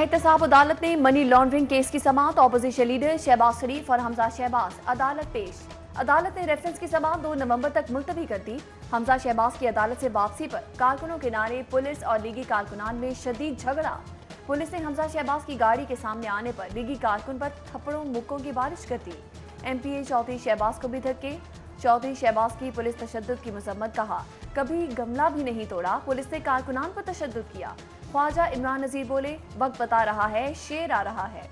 एहतसाब अदालत ने मनी लॉन्ड्रिंग केस की समाअत ऑपोजिशन लीडर शहबाज शरीफ और हमजा शहबाज अदालत पेश। अदालत ने रेफरेंस की समाअत 2 नवंबर तक मुलतवी कर दी। हमजा शहबाज की अदालत से वापसी पर कारकुनों के नारे, पुलिस और लीगी कारकुनान में शदीद झगड़ा। पुलिस ने हमजा शहबाज की गाड़ी के सामने आने पर लीगी कारकुन पर थप्पड़ों मुक्कों की बारिश कर दी। MPA चौधरी शहबाज को भी धक्के। चौधरी शहबाज की पुलिस तशद्दुद की मजम्मत, कहा कभी गमला भी नहीं तोड़ा, पुलिस ने कारकुनान पर तशद्दुद किया। ख्वाजा इमरान नजीर बोले, वक्त बता रहा है, शेर आ रहा है।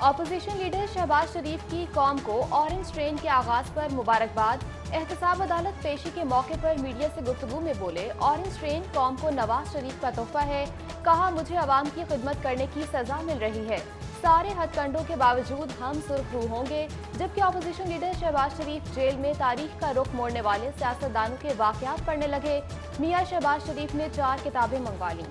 ऑपोजिशन लीडर शहबाज शरीफ की कौम को ऑरेंज ट्रेन के आगाज पर मुबारकबाद। एहतसाब अदालत पेशी के मौके पर मीडिया से गुफ्तगू में बोले, ऑरेंज ट्रेन कौम को नवाज शरीफ का तोहफा है। कहा, मुझे अवाम की खिदमत करने की सजा मिल रही है। सारे हथकंडों के बावजूद हम सुर्खरू होंगे। जबकि ऑपोजिशन लीडर शहबाज शरीफ जेल में तारीख का रुख मोड़ने वाले सियासतदानों के वाकयात पढ़ने लगे। मियां शहबाज शरीफ ने 4 किताबें मंगवा लीं।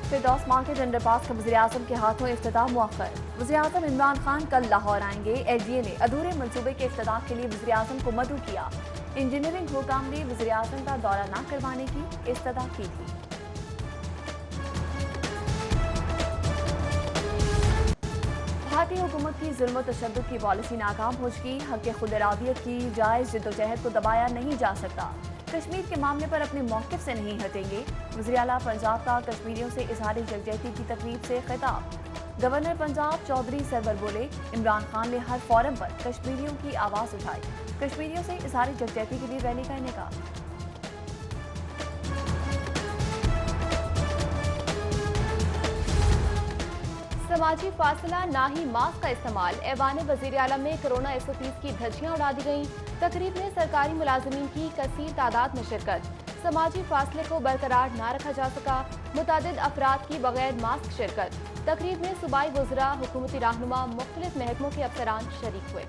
फिरदौस मार्केट अंडरपास का वज़ीर-ए-आज़म के हाथों इफ्तिताह मुअख्खर। वज़ीर-ए-आज़म इमरान खान कल लाहौर आएंगे। LDA ने अधूरे मंसूबे के इफ्तिताह के लिए वज़ीर-ए-आज़म को मदऊ किया। इंजीनियरिंग हुकाम ने वज़ीर-ए-आज़म का दौरा न करवाने की इस्तदा की थी। भारतीय हुकूमत की जुल्म तशद्दुद की पॉलिसी नाकाम हो चुकी। हक़ खुद इरादियत की जायज़ जिद्दोजहद को दबाया नहीं जा सकता। कश्मीर के मामले पर अपने मौक़िफ़ से नहीं हटेंगे। वज़ीर आला पंजाब का कश्मीरियों से इज़हार यकजहती की तकरीब से खिताब। गवर्नर पंजाब चौधरी सरवर बोले, इमरान खान ने हर फोरम पर कश्मीरियों की आवाज़ उठाई। कश्मीरियों से इज़हार यकजहती के लिए रैली का इनेकार। समाजी फासला ना ही मास्क का इस्तेमाल। ऐवान वज़ीर आला में कोरोना SOPs की धज्जियां उड़ा दी गईं। तकरीब में सरकारी मुलाजमीन की कसीर तादाद में शिरकत। समाजी फासले को बरकरार ना रखा जा सका। मुतादिद अफराद की बगैर मास्क शिरकत। तकरीब में सूबाई वज़रा, हुकूमती रहनुमा, मुख्तलिफ महकमों के अफसरान शरीक हुए।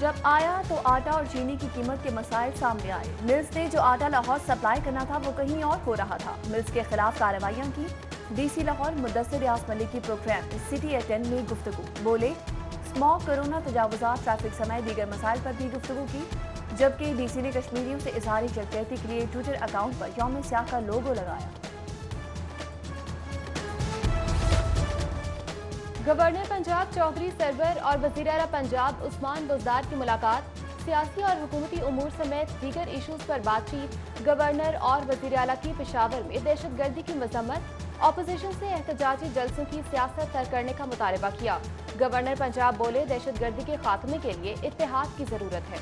जब आया तो आटा और चीनी की कीमत के मसाइल सामने आए। मिल्स ने जो आटा लाहौर सप्लाई करना था वो कहीं और हो रहा था। मिल्स के खिलाफ कार्रवाइयां की। DC लाहौर मुद्दस्सिर रियाज मलिक की प्रोग्राम सिटी एट 10 में गुफ्तगू। बोले, स्मॉग, कोरोना तजावुजात, ट्रैफिक समेत दीगर मसाइल पर भी गुफ्तगू की। जबकि DC ने कश्मीरियों से इज़हार यकजहती के लिए ट्विटर अकाउंट पर यौम स्याह का लोगो लगाया। गवर्नर पंजाब चौधरी सरवर और वज़ीर आला पंजाब उस्मान बुज़दार की मुलाकात। सियासी और हुकूमती उमूर समेत दीगर इशूज़ पर बातचीत। गवर्नर और वज़ीर आला की पेशावर में दहशतगर्दी की मजम्मत। ऑपोजिशन से एहतजाजी जलसों की सियासत तर्क करने का मुतालबा किया। गवर्नर पंजाब बोले, दहशतगर्दी के खात्मे के लिए इत्तेहाद की जरूरत है।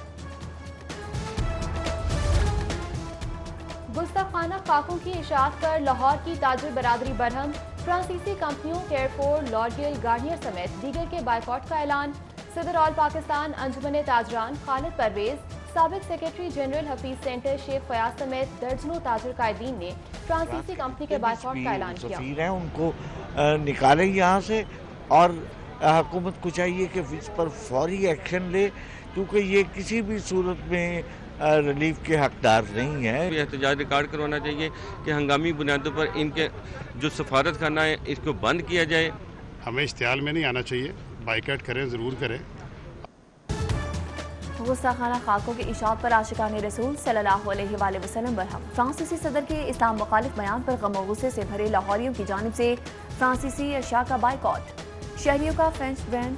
गुस्ताखाना खाकों की इशाअत पर लाहौर की ताजिर बरादरी बरहम। फ्रांसीसी कंपनियों केयरफोर, लॉरियल, गार्नियर समेत दीगर के बाइकॉट का ऐलान। सदर ऑल पाकिस्तान अंजुमन ताजरान खालिद परवेज, साबिक secretary general Hafeez centre Sheikh Fayyaz समेत दर्जनों ताजिर कायदीन ने फ्रांसीसी कंपनी के बाइकॉट का ऐलान किया। उनको निकाले यहाँ से और हुकूमत को चाहिए कि इस पर फौरी एक्शन ले, क्योंकि ये किसी भी सूरत में रिलीफ के हकदार नहीं है। एहतजाज रिकॉर्ड करवाना चाहिए कि हंगामी बुनियादों पर इनके जो सफारत खाना है इसको बंद किया जाए। हमें इश्तियाल में नहीं आना चाहिए, बाइकआउट करें, ज़रूर करें। गुस्ताखाना खाकों की इशाअत पर आशिकान रसूल सल्लल्लाहु अलैहि वसल्लम बरहम। फ्रांसीसी सदर के इस्लाम मुखालिफ बयान पर गम और गुस्से से भरे लाहौरियों की जानिब से फ्रांसीसी अशिया का बाइकॉट। शहरियों का फ्रेंच ब्रांड।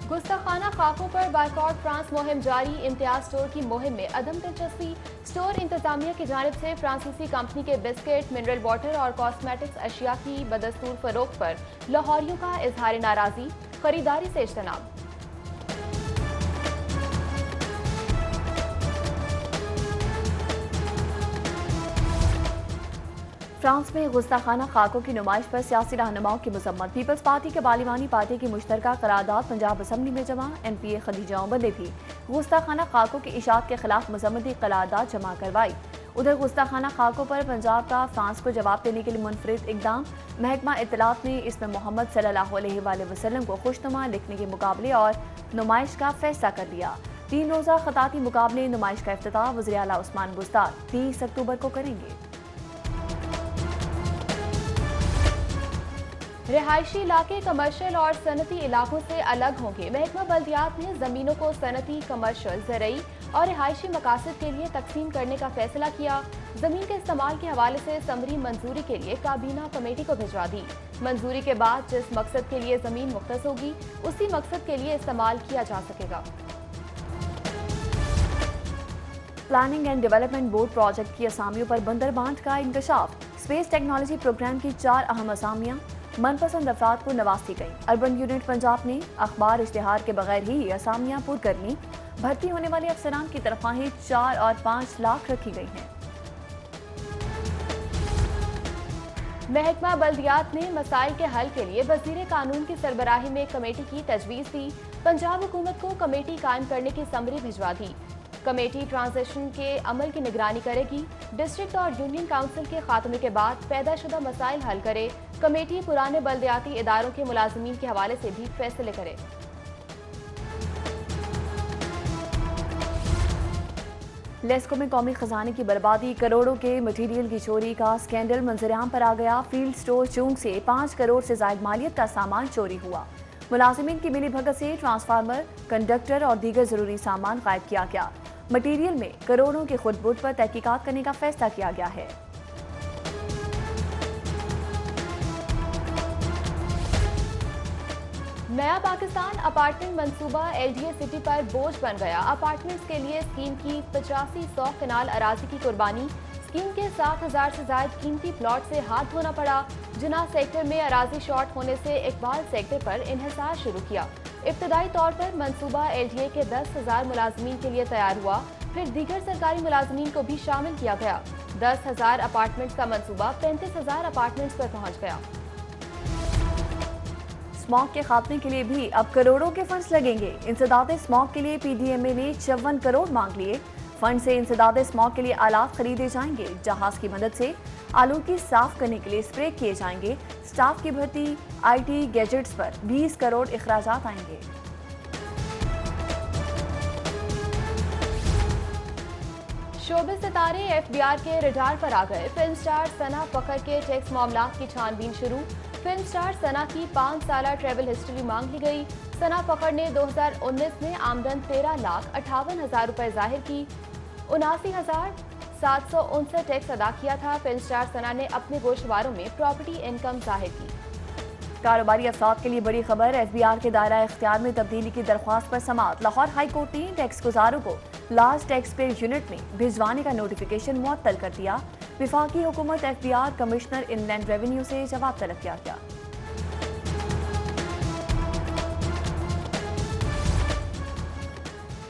गुस्ताखाना खाकों पर बाइकॉट फ्रांस मुहिम जारी। इम्तियाज स्टोर की मुहिम में अदम दिलचस्पी। स्टोर इंतजामिया की जानिब से फ्रांसीसी कंपनी के बिस्किट, मिनरल वाटर और कॉस्मेटिक्स अशिया की बदस्तूर फरोख्त पर लाहौरियों का इजहार नाराजी। खरीदारी से इज्तनाब। फ्रांस में गुस्ताखाना खाकों की नुमाइश पर सियासी रहनुमाओं की मजम्मत। पीपल्स पार्टी के बालिवानी पार्टी की मुश्तरका करारदाद पंजाब असम्बली में जमा। MPA खदीजा उमर ने भी गुस्ताखाना खाकों की इशाअत के खिलाफ मजम्मती करारदाद जमा करवाई। उधर गुस्ताखाना खाकों पर पंजाब का फ्रांस को जवाब देने के लिए मुनफरिद इकदाम। महकमा इत्तलात ने इसमें मोहम्मद सल्लल्लाहु अलैहि वसल्लम को खुशनुमा लिखने के मुकाबले और नुमाइश का फैसला कर लिया। 3 रोजा खताती मुकाबले नुमाइश का इफ्तिताह वज़ीर आला उस्मान बुस्तार 30 अक्टूबर को करेंगे। रिहायशी इलाके कमर्शियल और सनती इलाकों से अलग होंगे। महकमा बल्दियात ने जमीनों को सनती, कमर्शियल, ज़रई और रिहायशी मकासद के लिए तकसीम करने का फैसला किया। जमीन के इस्तेमाल के हवाले से समरी मंजूरी के लिए काबीना कमेटी को भिजवा दी। मंजूरी के बाद जिस मकसद के लिए जमीन मुख्तस होगी उसी मकसद के लिए इस्तेमाल किया जा सकेगा। Planning and development board project की असामियों पर बंदरबांट का इंकशाफ। स्पेस टेक्नोलॉजी प्रोग्राम की 4 अहम असामियां मनपसंद अफराद को नवाजी गई। अर्बन यूनिट पंजाब ने अखबार इश्तिहार के बगैर ही असामियां पुर कर ली। भर्ती होने वाले अफसरान की तनख्वाहें 4 और 5 लाख रखी गई हैं। महकमा बल्दियात ने मसाइल के हल के लिए वजीर कानून की सरबराही में कमेटी की तजवीज़ दी। पंजाब हुकूमत को कमेटी कायम करने की समरी भिजवा दी। कमेटी ट्रांजिशन के अमल की निगरानी करेगी। डिस्ट्रिक्ट और यूनियन काउंसिल के खात्मे के बाद पैदाशुदा मसाइल हल करे। कमेटी पुराने बल्दियाती इदारों के मुलाजमीन के हवाले से भी फैसले करे। लेस्को में कौमी खजाने की बर्बादी, करोड़ों के मटीरियल की चोरी का स्कैंडल मंजरेआम पर आ गया। फील्ड स्टोर चूंग से 5 करोड़ से ज्यादा मालियत का सामान चोरी हुआ। मुलाजिमीन की मिली भगत से ट्रांसफार्मर, कंडक्टर और दीगर जरूरी सामान गायब किया गया। मटीरियल में करोड़ों के खुदबुद पर तहकीकात करने का फैसला किया गया है। नया पाकिस्तान अपार्टमेंट मंसूबा LDA सिटी पर बोझ बन गया। अपार्टमेंट्स के लिए स्कीम की 8500 कनाल अराजी की कुर्बानी। स्कीम के 7000 से ज्यादा कीमती प्लॉट से हाथ धोना पड़ा। जिना सेक्टर में अराजी शॉर्ट होने से इकबाल सेक्टर पर इन्हिसार शुरू किया। इब्तदाई तौर पर मंसूबा LDA के 10,000 मुलाजमीन के लिए तैयार हुआ, फिर दीगर सरकारी मुलाजमीन को भी शामिल किया गया। 10,000 अपार्टमेंट्स का मंसूबा 35,000 अपार्टमेंट्स पर पहुंच गया। स्मॉग के खात्मे के लिए भी अब करोड़ों के फंड्स लगेंगे। इंसदाद स्मॉग के लिए PDMA ने 54 करोड़ मांग लिए। फंड से इंसदाद स्मॉग के लिए आलात खरीदे जाएंगे। जहाज की मदद से आलूगी साफ करने के लिए स्प्रे किए जाएंगे। स्टाफ की भर्ती, IT गैजेट्स पर 20 करोड़ इखराजात आएंगे। शोबे सितारे FBR के रडार पर आ गए। फिल्म स्टार सना फखर के टैक्स मामलात की छानबीन शुरू। फिल्म स्टार सना की 5 साला ट्रैवल हिस्ट्री मांग ली गई। सना फखर ने 2019 में आमदन 13,58,000 रुपए जाहिर की। 79,759 टैक्स अदा किया था। फिल्म स्टार सना ने अपने गोशवारों में प्रॉपर्टी इनकम जाहिर की। कारोबारी अफराद के लिए बड़ी खबर। FBR के दायरा इख्तियार में तब्दीली की दरख्वास्त पर समाअत। लाहौर हाई कोर्ट ने टैक्स गुजारों को लार्ज टैक्स पेयर यूनिट में भिजवाने का नोटिफिकेशन मुअत्तल कर दिया। विफाकी हुकूमत FBR कमिश्नर इनलैंड रेवेन्यू से जवाब तलब किया गया।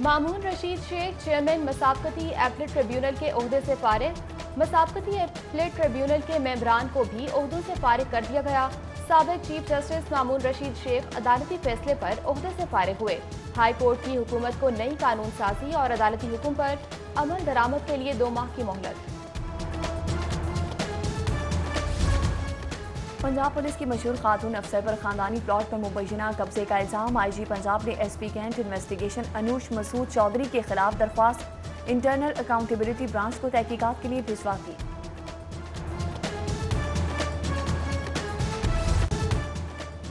मामून रशीद शेख चेयरमैन मसाबकती एपलेट ट्रिब्यूनल के ओहदे से फारिग। मसाबकती एपलेट ट्रिब्यूनल के मेंबरान को भी ओहदों से फारिग कर दिया गया। साबिक चीफ जस्टिस मामून रशीद शेख अदालती फैसले पर ओहदे से फारिग हुए। हाई कोर्ट की हुकूमत को नई कानून साजी और अदालती हुक्म पर अमल दरामद के लिए 2 माह की मोहलत। पंजाब पुलिस की मशहूर खातून अफसर पर खानदानी प्लॉट पर मुबैना कब्जे का इल्जाम। IG पंजाब ने SP cantt investigation Anoosh Masood Chaudhry के खिलाफ दरख्वास्त इंटरनल अकाउंटेबिलिटी ब्रांच को तहकीकात के लिए भिजवा दी।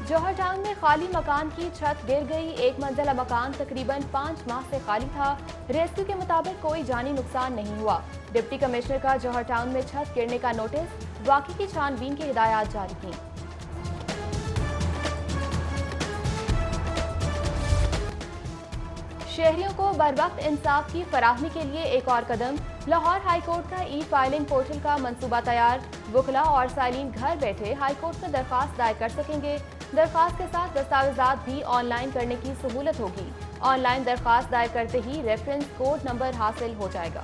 जौहर टाउन में खाली मकान की छत गिर गई। 1 मंजिला मकान तकरीबन 5 माह से खाली था। रेस्क्यू के मुताबिक कोई जानी नुकसान नहीं हुआ। डिप्टी कमिश्नर का जौहर टाउन में छत गिरने का नोटिस, वाक़ई की छानबीन की हिदायत जारी की। शहरियों को बरवक्त इंसाफ की फराहमी के लिए एक और कदम। लाहौर हाई कोर्ट का E-फाइलिंग पोर्टल का मंसूबा तैयार। वकला और साइलिन घर बैठे हाई कोर्ट में दरखास्त दायर कर सकेंगे। दरखास्त के साथ दस्तावेजात भी ऑनलाइन करने की सहूलत होगी। ऑनलाइन दरखास्त दायर करते ही रेफरेंस कोड नंबर हासिल हो जाएगा।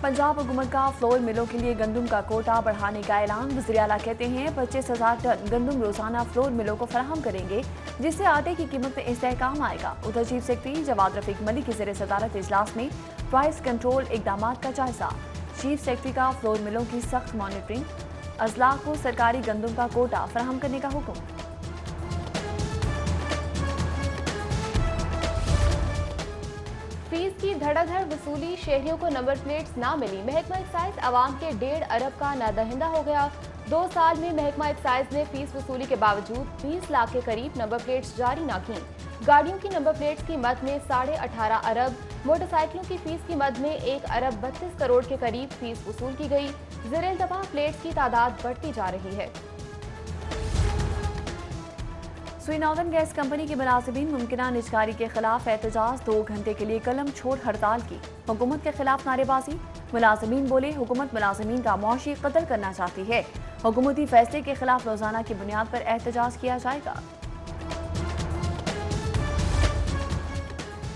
पंजाब हुकूमत का फ्लोर मिलों के लिए गंदम का कोटा बढ़ाने का ऐलान। वज़ीर आला कहते हैं 25,000 टन गंदम रोजाना फ्लोर मिलों को फराहम करेंगे, जिससे आटे की कीमत में इस्तेहकाम आएगा। उधर चीफ सेक्रेटरी जवाद रफीक मलिक की ज़ेर सदारत इजलास में प्राइस कंट्रोल इकदाम का जायजा। चीफ सेक्रेटरी का फ्लोर मिलों की सख्त मॉनिटरिंग, अजला को सरकारी गंदम का कोटा फराहम करने का हुक्म। फीस की धड़ाधड़ वसूली, शहरियों को नंबर प्लेट्स ना मिली। महकमा एक्साइज आवाम के 1.5 अरब का नादहिंदा हो गया। 2 साल में महकमा एक्साइज ने फीस वसूली के बावजूद 20 लाख के करीब नंबर प्लेट्स जारी ना की। गाड़ियों की नंबर प्लेट्स की मद में 18.5 अरब, मोटरसाइकिलों की फीस की मद में 1 अरब 32 करोड़ के करीब फीस वसूल की गई। ज़ेर-ए-इंतबा प्लेट्स की तादाद बढ़ती जा रही है। श्रीनगर गैस कंपनी के मुलाजिमीन मुमकिना निजकारी के खिलाफ एहतजाज, 2 घंटे के लिए कलम छोड़ हड़ताल की। हुकूमत के खिलाफ नारेबाजी, मुलाजिमीन बोले हुकूमत मुलाजिमीन का मुआशी कत्ल करना चाहती है। हुकूमती फैसले के खिलाफ रोजाना की बुनियाद पर एहतजाज किया जाएगा।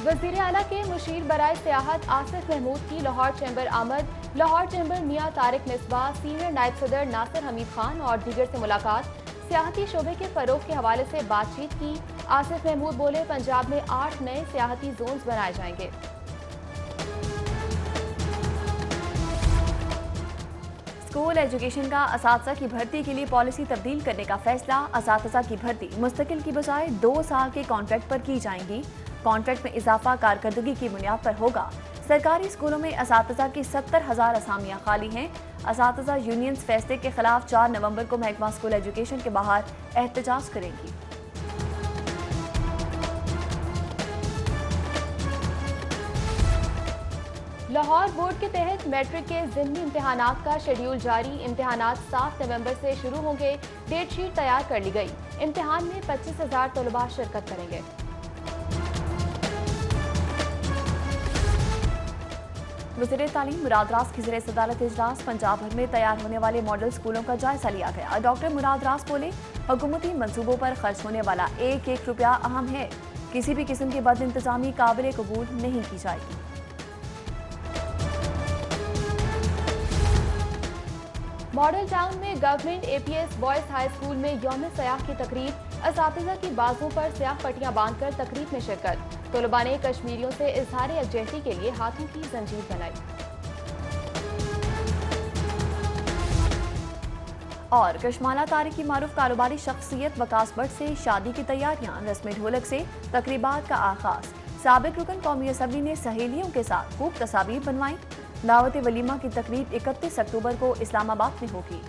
वज़ीर आला के मुशीर बराए सियाहत आसिफ महमूद की लाहौर चैम्बर आमद। लाहौर चैम्बर मियां तारिक मिसबा, सीनियर नायब सदर नासिर हमीद खान और दीगर से मुलाकात। सियाहती शोबे के फरोग के हवाले से बातचीत की। आसिफ महमूद बोले पंजाब में 8 नए सियाहती जोन्स बनाए जाएंगे। स्कूल एजुकेशन का असातिज़ा की भर्ती के लिए पॉलिसी तब्दील करने का फैसला। असातिज़ा की भर्ती मुस्तकिल की बजाय 2 साल के कॉन्ट्रैक्ट पर की जाएंगी। कॉन्ट्रैक्ट में इजाफा कारकर्दगी की बुनियाद पर होगा। सरकारी स्कूलों में असातिज़ा की 70,000 असामियाँ खाली हैं। असातिज़ा यूनियंस फैसले के खिलाफ 4 नवंबर को महकमा स्कूल एजुकेशन के बाहर एहतजाज करेंगी। लाहौर बोर्ड के तहत मैट्रिक के ज़िमनी इम्तिहानात का शेड्यूल जारी। इम्तिहानात 7 नवंबर से शुरू होंगे। डेट शीट तैयार कर ली गई। इम्तिहान में 25,000 तलबा शिरकत करेंगे। वज़ीर तालीम मुराद रास की ज़रिए अदालत इजलास। पंजाब भर में तैयार होने वाले मॉडल स्कूलों का जायजा लिया गया। डॉक्टर मुराद रास बोले हुकूमती मंसूबों पर खर्च होने वाला 1-1 रुपया अहम है। किसी भी किस्म की बद इंतजामी काबिल कबूल नहीं की जाएगी। मॉडल टाउन में government APS boys high school में यौम सयाह की तकरीब। असातिज़ा की बाजों पर स्याह पट्टियां बांधकर तकरीब में शिरकत। तलबा ने कश्मीरियों से इजहार यकजहती के लिए हाथों की जंजीर बनाई। और कशमाला तारिक की मारूफ कारोबारी शख्सियत वकास भट्ट से शादी की तैयारियां। रस्म ढोलक से तकरीबात का आगाज। साबिक रुकन कौमी असम्बली ने सहेलियों के साथ खूब तस्वीर बनवाई। दावत वलीमा की तकरीब 31 अक्टूबर को इस्लामाबाद में होगी।